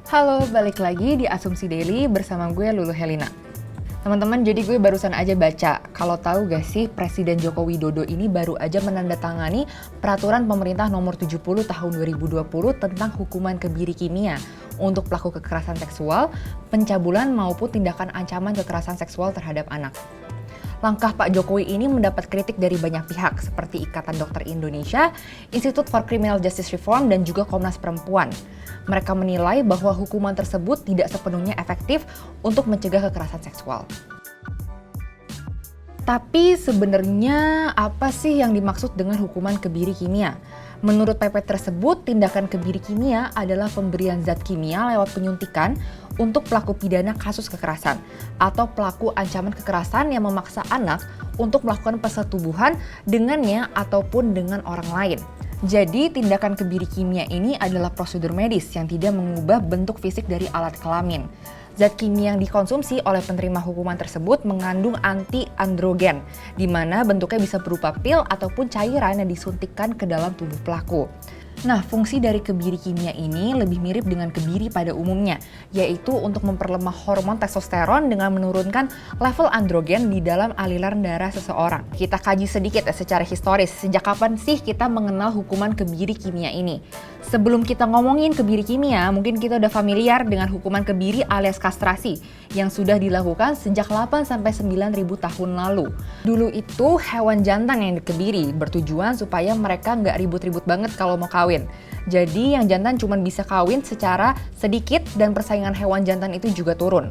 Halo, balik lagi di Asumsi Daily bersama gue Lulu Helena. Teman-teman, jadi gue barusan aja baca, kalau tahu gak sih Presiden Joko Widodo ini baru aja menandatangani peraturan pemerintah nomor 70 tahun 2020 tentang hukuman kebiri kimia untuk pelaku kekerasan seksual, pencabulan maupun tindakan ancaman kekerasan seksual terhadap anak. Langkah Pak Jokowi ini mendapat kritik dari banyak pihak seperti Ikatan Dokter Indonesia, Institute for Criminal Justice Reform, dan juga Komnas Perempuan. Mereka menilai bahwa hukuman tersebut tidak sepenuhnya efektif untuk mencegah kekerasan seksual. Tapi sebenarnya apa sih yang dimaksud dengan hukuman kebiri kimia? Menurut PP tersebut, tindakan kebiri kimia adalah pemberian zat kimia lewat penyuntikan untuk pelaku pidana kasus kekerasan atau pelaku ancaman kekerasan yang memaksa anak untuk melakukan persetubuhan dengannya ataupun dengan orang lain. Jadi, tindakan kebiri kimia ini adalah prosedur medis yang tidak mengubah bentuk fisik dari alat kelamin. Zat kimia yang dikonsumsi oleh penerima hukuman tersebut mengandung anti-androgen, di mana bentuknya bisa berupa pil ataupun cairan yang disuntikkan ke dalam tubuh pelaku. Nah, fungsi dari kebiri kimia ini lebih mirip dengan kebiri pada umumnya, yaitu untuk memperlemah hormon testosteron dengan menurunkan level androgen di dalam aliran darah seseorang. Kita kaji sedikit secara historis, sejak kapan sih kita mengenal hukuman kebiri kimia ini? Sebelum kita ngomongin kebiri kimia, mungkin kita udah familiar dengan hukuman kebiri alias kastrasi yang sudah dilakukan sejak 8-9 ribu tahun lalu. Dulu itu hewan jantan yang dikebiri bertujuan supaya mereka nggak ribut-ribut banget kalau mau kawin. Jadi yang jantan cuma bisa kawin secara sedikit dan persaingan hewan jantan itu juga turun.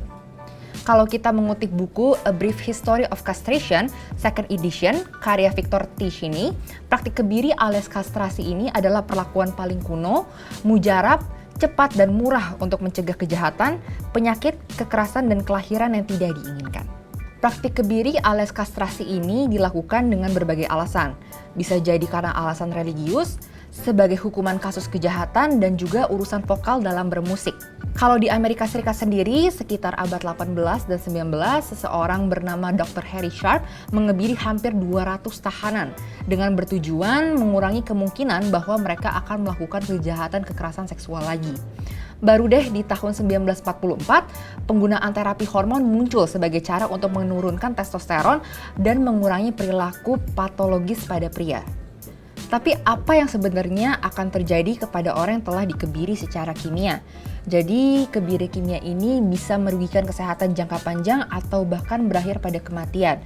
Kalau kita mengutip buku A Brief History of Castration, second edition, karya Victor Ticini, praktik kebiri alias kastrasi ini adalah perlakuan paling kuno, mujarab, cepat dan murah untuk mencegah kejahatan, penyakit, kekerasan, dan kelahiran yang tidak diinginkan. Praktik kebiri alias kastrasi ini dilakukan dengan berbagai alasan. Bisa jadi karena alasan religius, sebagai hukuman kasus kejahatan, dan juga urusan vokal dalam bermusik. Kalau di Amerika Serikat sendiri, sekitar abad 18 dan 19, seseorang bernama Dr. Harry Sharp mengebiri hampir 200 tahanan dengan bertujuan mengurangi kemungkinan bahwa mereka akan melakukan kejahatan kekerasan seksual lagi. Baru deh di tahun 1944, penggunaan terapi hormon muncul sebagai cara untuk menurunkan testosteron dan mengurangi perilaku patologis pada pria. Tapi apa yang sebenarnya akan terjadi kepada orang yang telah dikebiri secara kimia? Jadi, kebiri kimia ini bisa merugikan kesehatan jangka panjang atau bahkan berakhir pada kematian.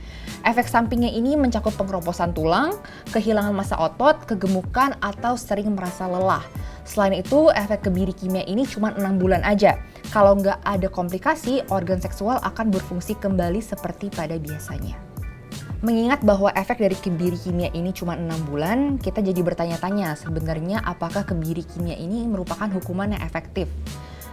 Efek sampingnya ini mencakup pengeroposan tulang, kehilangan massa otot, kegemukan, atau sering merasa lelah. Selain itu, efek kebiri kimia ini cuma 6 bulan aja. Kalau nggak ada komplikasi, organ seksual akan berfungsi kembali seperti pada biasanya. Mengingat bahwa efek dari kebiri kimia ini cuma 6 bulan, kita jadi bertanya-tanya sebenarnya apakah kebiri kimia ini merupakan hukuman yang efektif.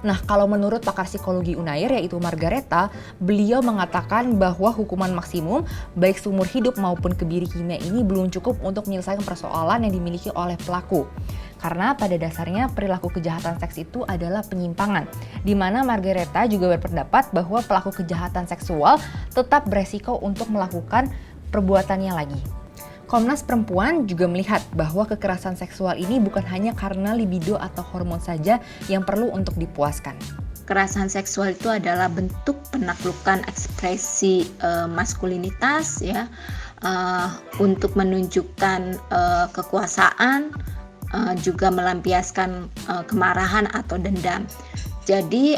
Nah, kalau menurut pakar psikologi Unair yaitu Margareta, beliau mengatakan bahwa hukuman maksimum baik seumur hidup maupun kebiri kimia ini belum cukup untuk menyelesaikan persoalan yang dimiliki oleh pelaku. Karena pada dasarnya perilaku kejahatan seks itu adalah penyimpangan, di mana Margareta juga berpendapat bahwa pelaku kejahatan seksual tetap beresiko untuk melakukan perbuatannya lagi. Komnas Perempuan juga melihat bahwa kekerasan seksual ini bukan hanya karena libido atau hormon saja yang perlu untuk dipuaskan. Kekerasan seksual itu adalah bentuk penaklukan ekspresi maskulinitas ya, untuk menunjukkan kekuasaan, juga melampiaskan kemarahan atau dendam. Jadi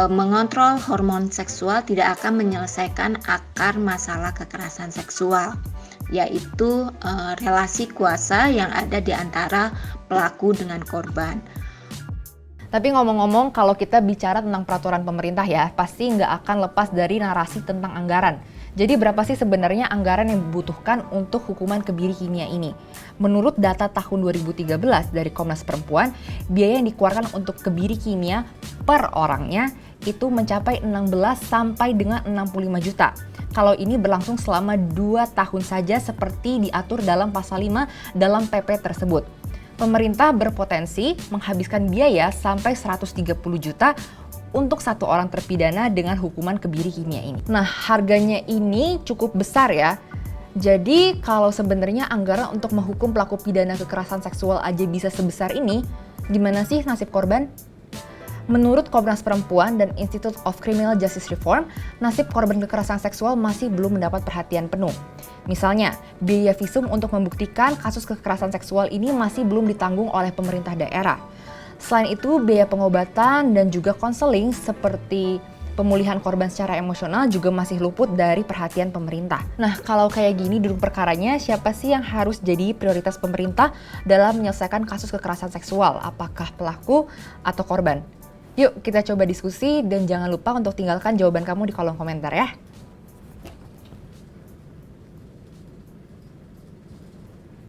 mengontrol hormon seksual tidak akan menyelesaikan akar masalah kekerasan seksual, yaitu relasi kuasa yang ada di antara pelaku dengan korban. Tapi ngomong-ngomong, kalau kita bicara tentang peraturan pemerintah ya, pasti nggak akan lepas dari narasi tentang anggaran. Jadi berapa sih sebenarnya anggaran yang dibutuhkan untuk hukuman kebiri kimia ini? Menurut data tahun 2013 dari Komnas Perempuan, biaya yang dikeluarkan untuk kebiri kimia per orangnya itu mencapai 16 sampai dengan 65 juta. Kalau ini berlangsung selama 2 tahun saja seperti diatur dalam pasal 5 dalam PP tersebut. Pemerintah berpotensi menghabiskan biaya sampai 130 juta untuk satu orang terpidana dengan hukuman kebiri kimia ini. Nah, harganya ini cukup besar ya. Jadi, kalau sebenarnya anggaran untuk menghukum pelaku pidana kekerasan seksual aja bisa sebesar ini, gimana sih nasib korban? Menurut Komnas Perempuan dan Institute of Criminal Justice Reform, nasib korban kekerasan seksual masih belum mendapat perhatian penuh. Misalnya, biaya visum untuk membuktikan kasus kekerasan seksual ini masih belum ditanggung oleh pemerintah daerah. Selain itu, biaya pengobatan dan juga konseling seperti pemulihan korban secara emosional juga masih luput dari perhatian pemerintah. Nah, kalau kayak gini duduk perkaranya, siapa sih yang harus jadi prioritas pemerintah dalam menyelesaikan kasus kekerasan seksual? Apakah pelaku atau korban? Yuk kita coba diskusi dan jangan lupa untuk tinggalkan jawaban kamu di kolom komentar ya.